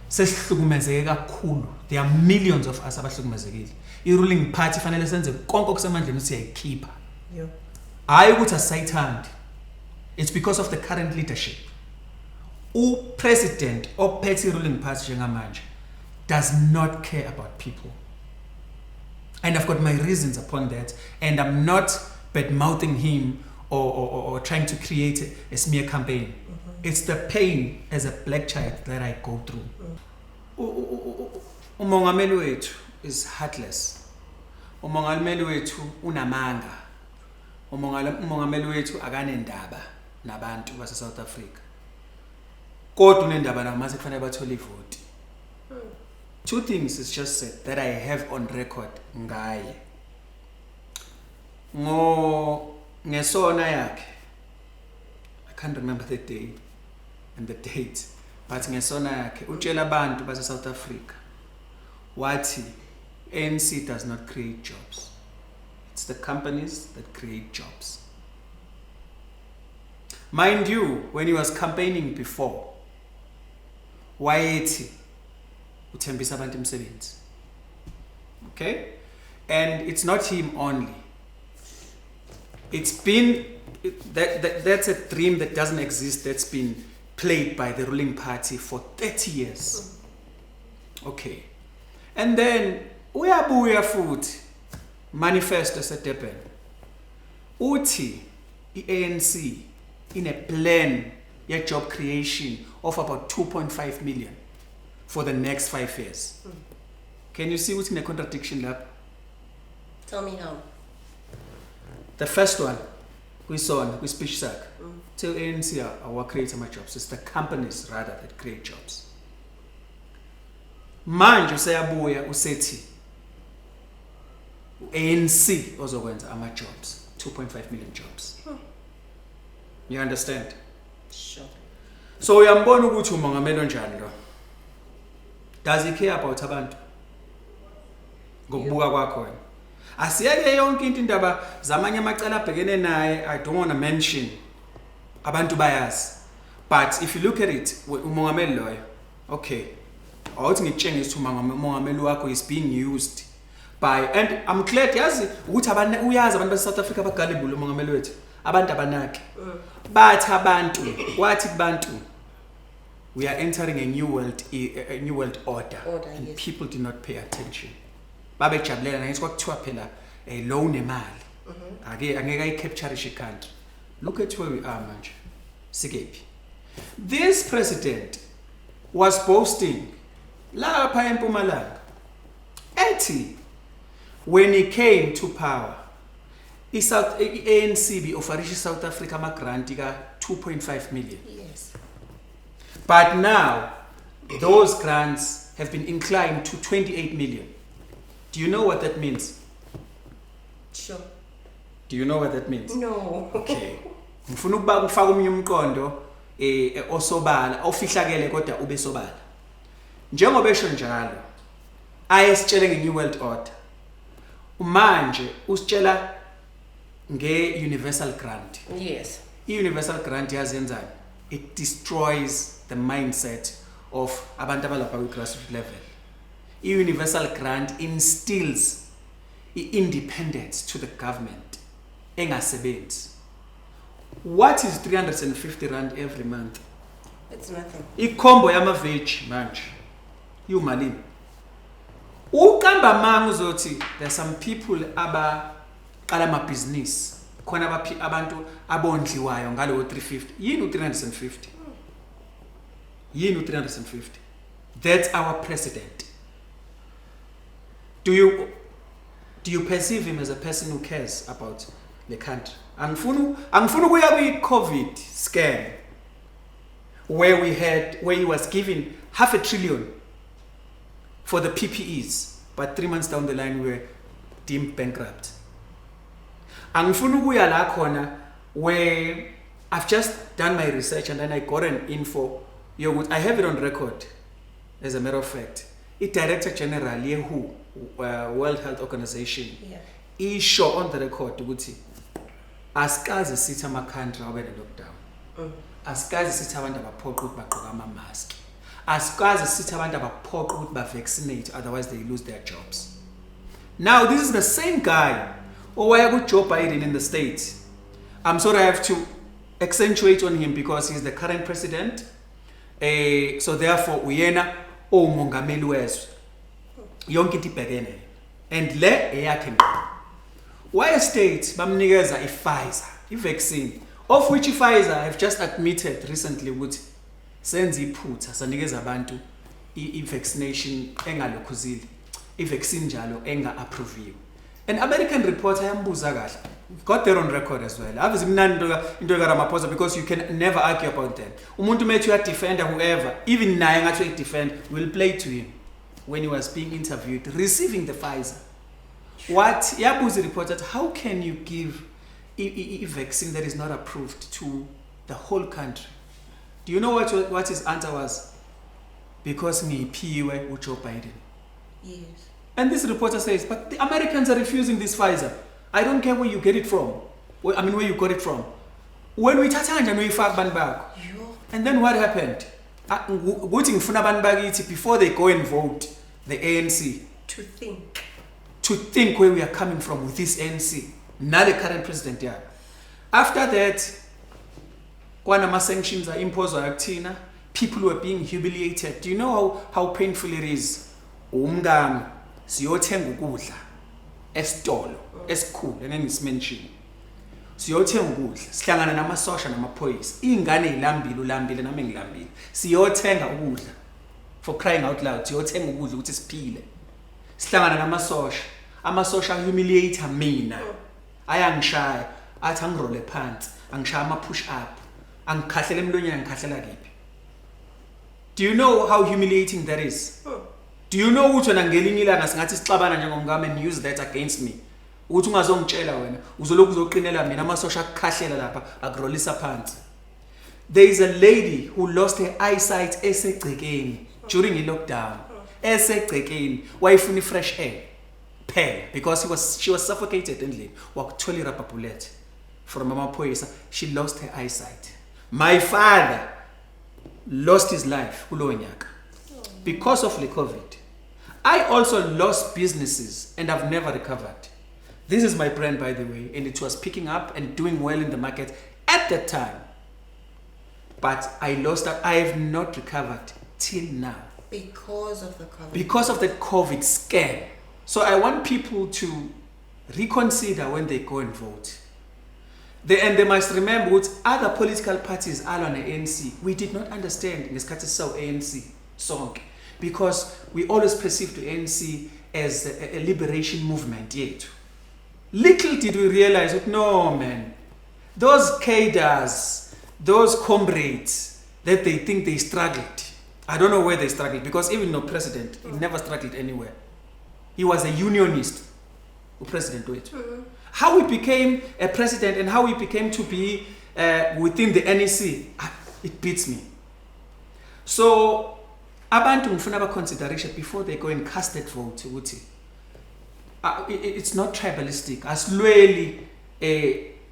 B: sesihlukumezeke kakhulu. There are millions of us abahlukumezekile. I-ruling party fanele senze konke okusemandleni ukuthi siyayikhipha. Hayi ukuthi asayithandi. It's because of the current leadership. President ophethe i-ruling party njengamanje does not care about people. And I've got my reasons upon that, and I'm not bad-mouthing him or trying to create a smear campaign. It's the pain as a black child that I go through. Umongameli wethu is heartless. Umongameli wethu unamanga. Umongameli wethu akanendaba nabantu base South Africa. Kodwa unendaba nabo mase kufanele bathole ivoti. 2 things is just said that I have on record ngaye. Ngesona yakhe, I can't remember the day and the date, but ngesona yakhe utshela abantu base South Africa wathi ANC does not create jobs. It's the companies that create jobs. Mind you, when he was campaigning before, wayethi uthembisa abantu umsebenzi. Okay? And it's not him only. It's been that's a dream that doesn't exist, that's been played by the ruling party for 30 years. Okay. And then uyabuya futhi manifesto eseDurban uthi iANC in a plan job creation of about 2.5 million for the next 5 years. Can you see what's in a contradiction lab?
A: Tell me how.
B: The first one we saw with speech sack till ANC are creating my jobs. It's the companies rather that create jobs. Manje useyabuya usethi ANC ozokwenza ama jobs, 2.5 million jobs. You understand?
A: Sure.
B: So uyambona ukuthi umongameli onjani lo? Does he care about abantu? Ngokubuka kwakho wena. Asiyeke yonke into indaba zamanye amacala abhekene naye. I don't want to mention abantu bayazi. But if you look at it, umongameli loyo, okay. Awuthi ngitshengisa umongameli wakho is being used by, and I'm glad yazi ukuthi uyazi abantu base South Africa abagullible umongameli wethu. Abantu abanaki. But abantu, wathi kubantu, we are entering a new world order, and
A: yes.
B: People do not pay attention. Babe jabulela na kwakuthiwa phela loan emali. Angeke ayicapture country. Look at where we are manje. Sikephi. This president was boasting lapha eMpumalanga ethi when he came to power ANC offered South Africa ama grant ka 2.5 million.
A: Yes.
B: But now those grants have been inclined to 28 million. Do you know what that means?
A: Sure.
B: Do you know what that means?
A: No.
B: Okay. Ngifuna ukufaka umnye umqondo osobala ofihlakele kodwa ube sobala. Njengoba esho njalo ayesitshele nge-New World Order. Manje usitshela nge-universal grant.
A: Yes.
B: I-universal grant yazenzani? It destroys the mindset of abantu abalapha kwi-grassroots level. I-universal grant instills independence to the government engasebenzi. What is 350 rand every month?
A: It's nothing.
B: Ikombo yama-veg manje malini. Uqamba manga uzothi there's some people abaqala amabhizinisi khona abantu abondliwayo ngalo 350. Yini u350? Yini u350? That's our president. Do you perceive him as a person who cares about the country? Angifuna kuya kwi-COVID scam where he was given $500 billion for the PPEs, but 3 months down the line we were deemed bankrupt. Angifuna kuya la khona where I've just done my research and then I got an info. I have it on record, as a matter of fact. Director General WHO, World Health Organization, isho on the record ukuthi asikaze sithi ama-country abe ne-lockdown. Asikaze sithi abantu abaphoqa ukuthi bagqoke ama-mask. Asikaze sithi abantu abaphoqa ukuthi ba-vaccinate, otherwise they lose their jobs. Now this is the same guy owaya ku-Joe Biden in the States. I'm sorry I have to accentuate on him because he's the current president. So therefore uyena umongameli wezwe. Yonke into ibhekene. And le eyakhe why states bamnikeza i-Pfizer, i-vaccine, of which i-Pfizer have just admitted recently ukuthi senze iphutha sanikeza abantu i-vaccination engalokhuzile, i-vaccine njalo enga-approviwe. An American reporter yambuza kahle, got there on record as well. Obviously mnandi into kaRamaphosa because you can never argue about that. Umuntu methi uyadefender whoever, even naye ngathi uyadefend, will play to him when he was being interviewed receiving the Pfizer. What yabuza reported, how can you give a vaccine that is not approved to the whole country? Do you know what his answer was? Because ngiphiwe uJoe Biden.
A: Yes.
B: And this reporter says, but the Americans are refusing this Pfizer. I don't care where you get it from. Where you got it from. When we tatanja no ifak ban bakho. And then what happened? Ukuthi ngifuna abantu bakithi before they go and vote the ANC to think where we are coming from with this ANC. Not the current president here. After that, kwanama sanctions are imposed on Actina. People were being humiliated. Do you know how painful it is umngami siyothenga ukudla esitolo esikhulu engeke ngisimention. Siyothenga ukudla sihlangana namasosha namaphoyisa. Ingane ilambile ulambile nami ngilambile. Siyothenga ukudla. For crying out loud, siyothenga ukudla ukuthi siphile. Sihlangana namasosha. Amasosha humiliate mina. Ayangishaya, athi angirole phansi, angishaya ama push up. Angikhahlele emlonyeni ngikhahlela kephi. Do you know how humiliating that is? Do you know ukuthi wena ngelinye ilanga singathi sixabana njengomngame and use that against me? Ukuthi ungazongitshela wena uzoloku uzoqinela mina amasosha akukhahlela lapha akurolisa phansi. There is a lady who lost her eyesight esegcekeni during the lockdown. Esegcekeni wayifuna fresh air. Pale because she was suffocated endlini. Wakuthola rubber bullet from amaphoyisa. She lost her eyesight. My father lost his life kulowo nyaka because of the COVID. I also lost businesses and I've never recovered. This is my brand, by the way, and it was picking up and doing well in the market at that time. But I lost that. I have not recovered till now.
A: Because of the COVID.
B: Because of the COVID scam. So I want people to reconsider when they go and vote. They must remember what other political parties are on the ANC. We did not understand in this ANC song because we always perceived the ANC as a liberation movement yet. Little did we realize that no man, those cadres, those comrades that they think they struggled. I don't know where they struggled because even no president, he never struggled anywhere. He was a unionist, President Wait. How he became a president and how he became to be within the NEC, it beats me. So, abantu ngifuna consideration before they go and cast that vote. It's not tribalistic. Asilweli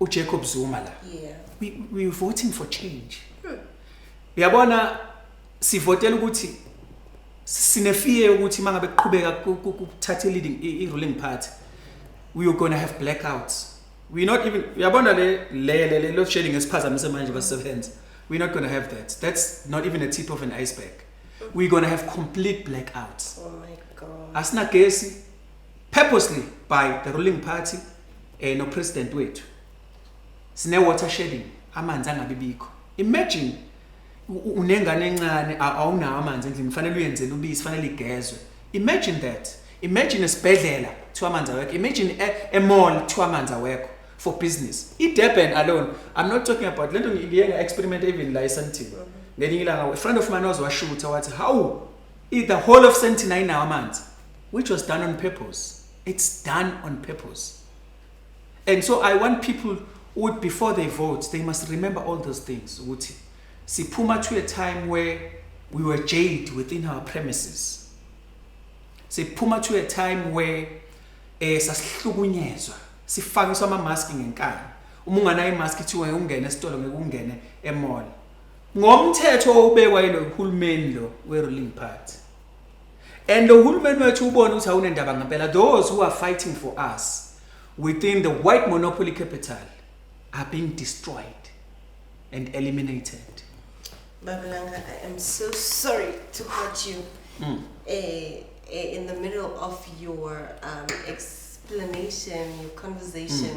B: uJacob Zuma la.
A: Yeah.
B: We're voting for change. Yabona sivotela ukuthi sinefear ukuthi mangabe kuqhubeka ukuthatha leading ruling party. We are going to have blackouts. We're not even yabona le load shedding esiphazamisa manje basebenza. We're not going to have that. That's not even a tip of an iceberg. We're going to have complete blackouts.
A: Oh my God.
B: Asina gesi purposely by the ruling party no president wethu. Sine water shedding amanzi angabibikho. Imagine unengane encane awunawo amanzi endlini kufanele uyenzele ubisi kufanele igezwe. Imagine that. Imagine esibhedlela to amanzi awekho. Imagine a mall to amanzi awekho for business. Durban alone. I'm not talking about lento ngiyeke experiment even la eSandton. Ngelinye ilanga a friend of mine was washuta wathi how the whole of Sandton ayinawo amanzi, which was done on purpose. It's done on purpose. And so I want people who, before they vote, they must remember all those things. Siphuma to a time where we were jailed within our premises. Siphuma to a time where sasihlukunyezwa. Sifakiswa ama-mask ngenkani. Uma unganayo i-mask kuthiwa ungene esitolo ngeke ungene emall. Ngomthetho obekwa yilo uhulumeni lo we-ruling party. And the uhulumeni wethu ubona ukuthi awunendaba ngempela. Those who are fighting for us within the white monopoly capital are being destroyed and eliminated.
A: Langa, I am so sorry to put you in the middle of your explanation, your conversation.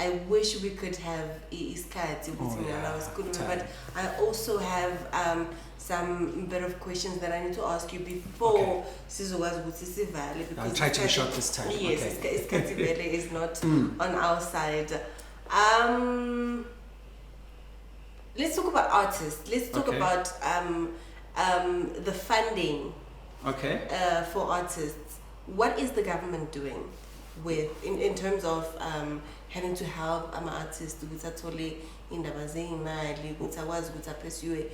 A: I wish we could have iskati with me and I was good, but I also have some bit of questions that I need to ask you before Sizokwazi ukuthi sivale.
B: I'll try to be short this time.
A: Yes, iskati vele is not on our side. Let's talk about artists. Let's talk about the funding for artists. What is the government doing with in terms of having to help artists ukuthi athole indaba zeyimali ukuthi akwazi ukuthi apursue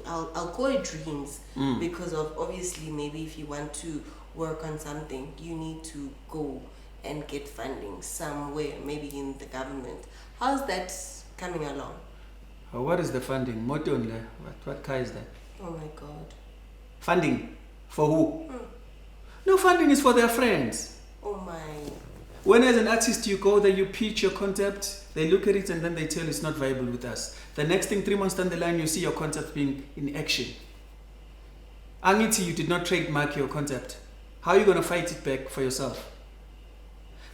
A: I'll call it dreams because of obviously maybe if you want to work on something you need to go and get funding somewhere, maybe in the government. How's that coming along?
B: What is the funding? Motonle. What kind is that?
A: Oh my God.
B: Funding? For who? No, funding is for their friends.
A: Oh my.
B: When as an artist you go there, you pitch your concept, they look at it and then they tell it's not viable with us. The next thing, 3 months down the line, you see your concept being in action. Angithi, you did not trademark your concept. How are you going to fight it back for yourself?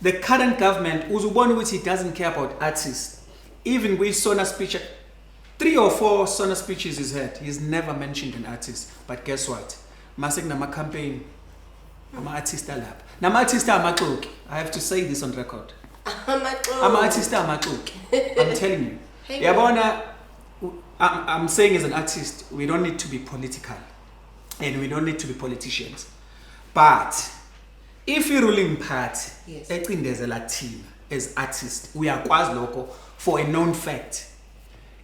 B: The current government, uzubona ukuthi he doesn't care about artists. Even with Sona speech, 3 or 4 Sona speeches he's had, he's never mentioned an artist. But guess what? Masek nama campaign, ama artist alap. Nama artist amaxoki. I have to say this on record. Ama artist amaxoki. I'm telling you. Yabona, I'm saying as an artist, we don't need to be political. And we don't need to be politicians. But if you're ruling party, there's a Latina as artists, we are quasi local for a known fact.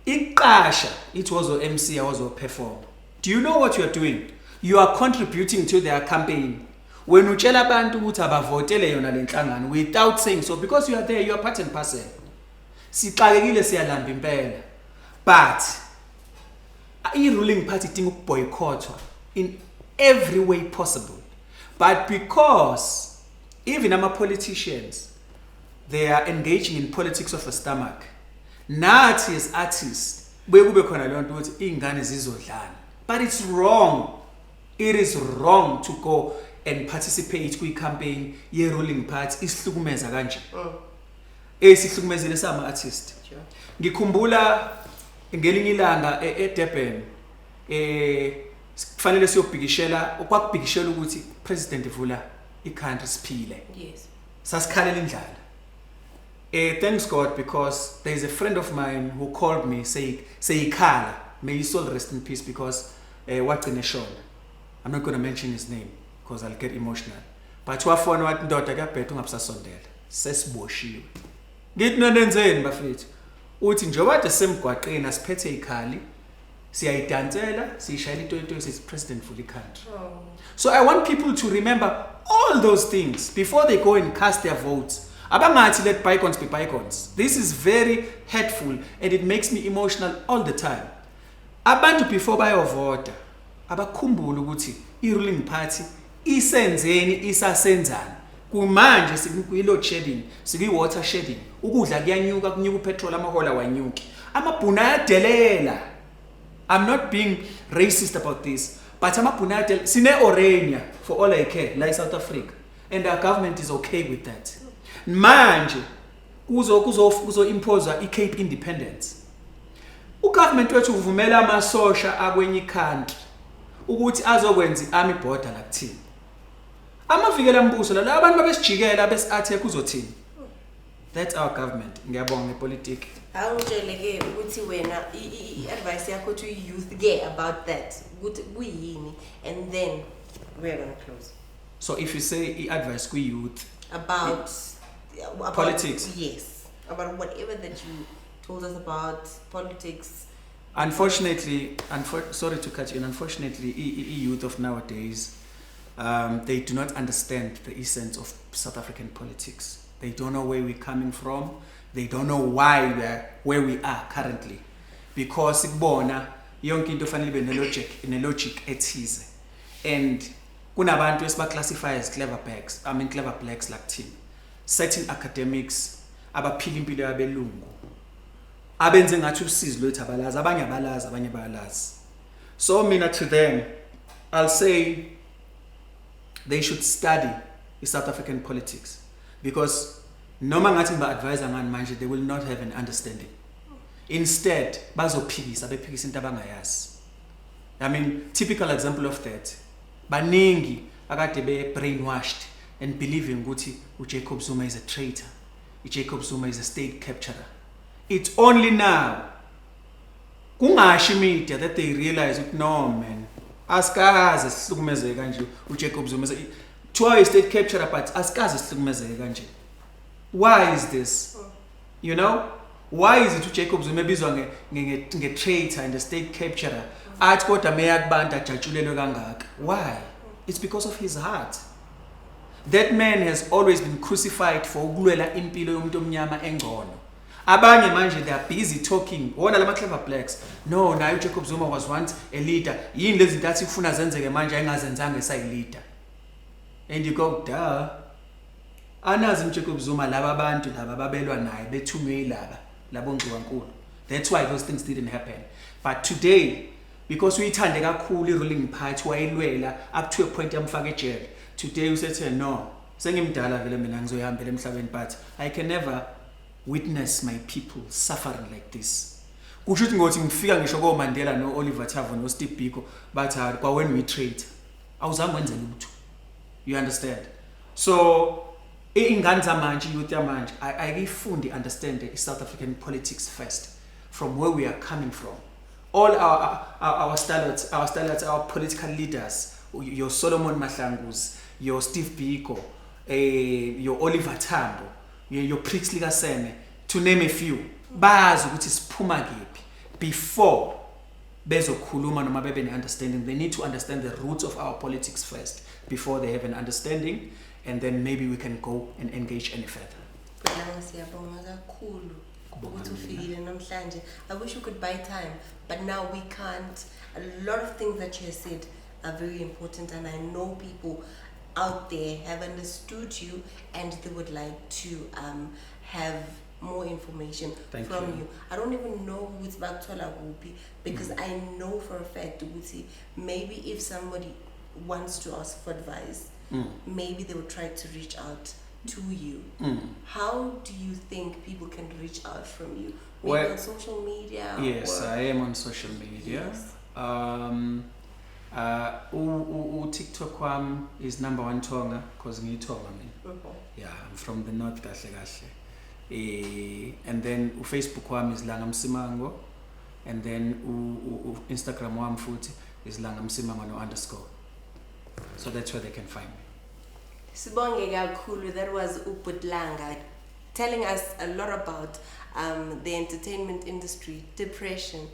B: Iqasha, it was a MC, I was a perform. Do you know what you are doing? You are contributing to their campaign. When you tell abantu ukuthi abavotele yona le nhlangano without saying so, because you are there, you are part and parcel. Sixakekile siyalamba impela. But i-ruling party idinga ukuboycottwa in every way possible. But because even our politicians, they are engaging in politics of the stomach. Nathi as artists, bekube khona le nto ukuthi ingane zizodlana. But it's wrong. It is wrong to go and participate kwi-campaign ye-ruling party isihlukumeza kanje. Esihlukumezile sama artist. Ngikhumbula ngelinye ilanga eDurban kufanele siyobhikishela okwakubhikishela ukuthi president ivula i-country siphile.
A: Yes.
B: Sasikhalela indlala. Thanks God, because there is a friend of mine who called me say ikhala, may his soul rest in peace, because wagcine shona. I'm not going to mention his name because I'll get emotional. But wafona wathi ndoda kuyabhetha ungabusasondela. Sesiboshiwe. Ngithi nonenzeni bafethu? Uthi njengoba kade semgwaqeni asiphethe ikhali, siyayidansela, siyishayela itoyitoyi sithi president for the country. So I want people to remember all those things before they go and cast their votes. Abangathi let bygones be bygones. This is very hurtful and it makes me emotional all the time. Abantu before bayovota abakhumbula ukuthi i-ruling party isenzeni isasenzana. Kumanje sikuyi-load shedding, sikuyi-water shedding. Ukudla kuyanyuka, kunyuka upetrol, amahola wanyuki. Amabhuna ayadelela. I'm not being racist about this, but amabhuna ayadelela. Sine orenya for all I care, like South Africa. And our government is okay with that. Manje kuzo impose i-Cape Independence. Ugovernment wethu uvumela amasosha akwenye country ukuthi azokwenza i-army border lakuthini. Amavikela mbuso la abantu babesijikela besi-attack uzothini. That's our government. Ngiyabonga ngepolitiki.
A: Awutsheleke ukuthi wena i-advice yakho to youth ke about that ukuthi kuyini, and then we're going to close.
B: So if you say advice ku youth
A: about
B: politics.
A: Yes, about whatever that you told us about politics.
B: Unfortunately, sorry to cut you in, unfortunately, youth of nowadays, they do not understand the essence of South African politics. They don't know where we're coming from. They don't know why we're where we are currently. Because ikubona yonke into fanele ibe ne-logic ethize. And kunabantu esibaclassify as clever blacks like team. Certain academics abaphila impilo yabelungu abenze ngathi usizi lwethu abalazi, abanye bayalazi. So mina to them I'll say they should study the South African politics, because noma ngathi ngiba-advise ngani manje they will not have an understanding. Instead bephikisa into abangayazi. I mean, typical example of that, baningi akade be brainwashed and believing ukuthi uJacob Zuma is a traitor. Jacob Zuma is a state capturer. It's only now kungashi media that they realize that no man, asikaze sihlukumezeke kanje uJacob Zuma twice state capturer, but asikaze sihlukumezeke kanje. Why is this? You know, why is it uJacob Zuma ebizwa nge-traitor and the state capturer athi kodwa meyakubantu ajatshulelwe kangaka? Why? It's because of his heart. That man has always been crucified for ukulwela impilo yomuntu omnyama engcono. Abanye manje they are busy talking wona lama clever blacks. No, nayo Jacob Zuma was once a leader. Yini lezi zinto athi kufuna zenzeke manje ayingazenzanga esayi-leader. And you go, duh. Anazi Jacob Zuma laba abantu laba babelwa naye bethunywe ilaba labo ngciwankulu. That's why those things didn't happen. But today because uyithande kakhulu i-ruling party wayilwela up to a point yamfaka ejele. Today usethe no, sengimdala vele mina ngizoyihambela emhlabeni, but I can never witness my people suffering like this. Kusho ukuthi ngothi ngifika ngisho koMandela no Oliver Tambo no Steve Biko bathi kwa when we trade awuzange wenze lutho. You understand? So ingane zamanje, youth yamanje, ayifundi understand the South African politics first, from where we are coming from. All our starlets, our political leaders, your Solomon Mahlangus, your Steve Biko, your Oliver Tambo, your Prixley Gasene, to name a few, bazi ukuthi siphuma kephi before bezokhuluma noma bebe ne-understanding. They need to understand the roots of our politics first before they have an understanding, and then maybe we can go and engage any further.
A: I wish we could buy time, but now we can't. A lot of things that you have said are very important, and I know people out there have understood you and they would like to have more information from you. I don't even know who's Baktola Gupi, because I know for a fact maybe if somebody wants to ask for advice, maybe they would try to reach out to you. How do you think people can reach out from you? Maybe on social media?
B: Yes, I am on social media.
A: Yes.
B: TikTok is #1 Tonga, because Tonga. Yeah, I'm from the north, and then Facebook is Langa Msimango, and then Instagram futhi is Langa Msimango _. So that's where they can find me.
A: Sibonge kakhulu. That was Langa telling us a lot about the entertainment industry, depression,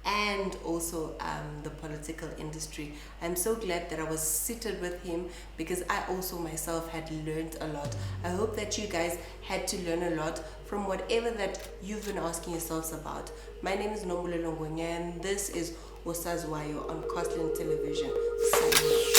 A: and also the political industry. I'm so glad that I was seated with him, because I also myself had learned a lot. I hope that you guys had to learn a lot from whatever that you've been asking yourselves about. My name is Nombulelo Ngwenya, and this is Osaziwayo on Khosland Television. Signing off.